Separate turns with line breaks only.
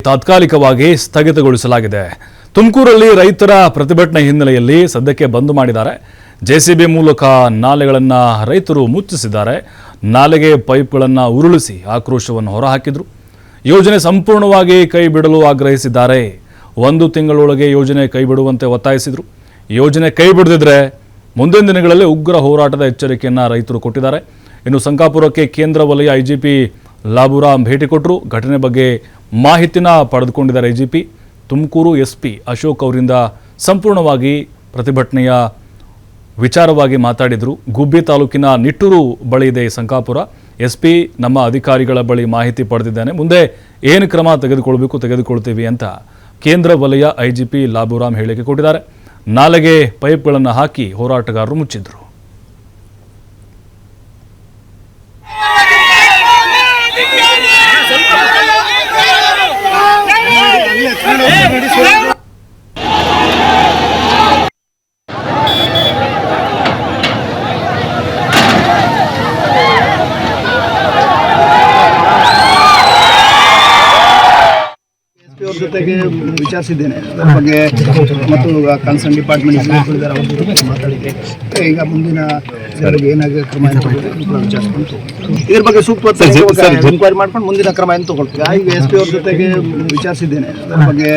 ತಾತ್ಕಾಲಿಕವಾಗಿ ಸ್ಥಗಿತಗೊಳಿಸಲಾಗಿದೆ. ತುಮಕೂರಲ್ಲಿ ರೈತರ ಪ್ರತಿಭಟನೆ ಹಿನ್ನೆಲೆಯಲ್ಲಿ ಸದ್ಯಕ್ಕೆ ಬಂದ್ ಮಾಡಿದ್ದಾರೆ. ಜೆಸಿಬಿ ಮೂಲಕ ನಾಲೆಗಳನ್ನು ರೈತರು ಮುಚ್ಚಿಸಿದ್ದಾರೆ. ನಾಲೆಗೆ ಪೈಪ್ಗಳನ್ನು ಉರುಳಿಸಿ ಆಕ್ರೋಶವನ್ನು ಹೊರಹಾಕಿದರು. ಯೋಜನೆ ಸಂಪೂರ್ಣವಾಗಿ ಕೈ ಬಿಡಲು ಆಗ್ರಹಿಸಿದ್ದಾರೆ. 1 ತಿಂಗಳೊಳಗೆ ಯೋಜನೆ ಕೈ ಬಿಡುವಂತೆ ಒತ್ತಾಯಿಸಿದರು. ಯೋಜನೆ ಕೈ ಬಿಡದಿದ್ರೆ ಮುಂದಿನ ದಿನಗಳಲ್ಲಿ ಉಗ್ರ ಹೋರಾಟದ ಎಚ್ಚರಿಕೆಯನ್ನು ರೈತರು ಕೊಟ್ಟಿದ್ದಾರೆ. ಇನ್ನು ಸಂಕಾಪುರಕ್ಕೆ ಕೇಂದ್ರ ವಲಯ ಐಜಿಪಿ ಲಾಬುರಾಮ್ ಭೇಟಿ ಕೊಟ್ಟರು. ಘಟನೆ ಬಗ್ಗೆ ಮಾಹಿತಿನ ಪಡೆದುಕೊಂಡಿದ್ದಾರೆ ಐಜಿಪಿ. ತುಮಕೂರು ಎಸ್ಪಿ ಅಶೋಕ್ ಅವರಿಂದ ಸಂಪೂರ್ಣವಾಗಿ ಪ್ರತಿಭಟನೆಯ ವಿಚಾರವಾಗಿ ಮಾತಾಡಿದರು. ಗುಬ್ಬಿ ತಾಲೂಕಿನ ನಿಟ್ಟೂರು ಬಳಿ ಇದೆ ಸಂಕಾಪುರ. ಎಸ್ಪಿ ನಮ್ಮ ಅಧಿಕಾರಿಗಳ ಬಳಿ ಮಾಹಿತಿ ಪಡೆದಿದ್ದೇನೆ, ಮುಂದೆ ಏನು ಕ್ರಮ ತೆಗೆದುಕೊಳ್ತೀವಿ ಅಂತ ಕೇಂದ್ರ ವಲಯ ಐಜಿಪಿ ಲಾಬುರಾಮ್ ಹೇಳಿಕೆ ಕೊಟ್ಟಿದ್ದಾರೆ. ನಾಲೆಗೆ ಪೈಪ್ಗಳನ್ನು ಹಾಕಿ ಹೋರಾಟಗಾರರು ಮುಚ್ಚಿದ್ರು.
ಜೊತೆಗೆ ವಿಚಾರಿಸಿದ್ದೇನೆ ಅದರ ಬಗ್ಗೆ ಮತ್ತು ಕನ್ಸರ್ನ್ ಡಿಪಾರ್ಟ್ಮೆಂಟ್ ಮಾತಾಡಿದೆ. ಈಗ ಮುಂದಿನ ಏನಾಗಿದೆ ಕ್ರಮ ಏನು ತಗೊಳ್ತೀವಿ ವಿಚಾರಿಸ್ಕೊಂಡು ಇದ್ರ ಬಗ್ಗೆ ಸೂಕ್ತ ಎನ್ಕ್ವೈರಿ ಮಾಡ್ಕೊಂಡು ಮುಂದಿನ ಕ್ರಮ ಏನು ತಗೊಳ್ತೀವಿ. ಈಗ SP ಅವ್ರ ಜೊತೆಗೆ ವಿಚಾರಿಸಿದ್ದೇನೆ ಅದರ ಬಗ್ಗೆ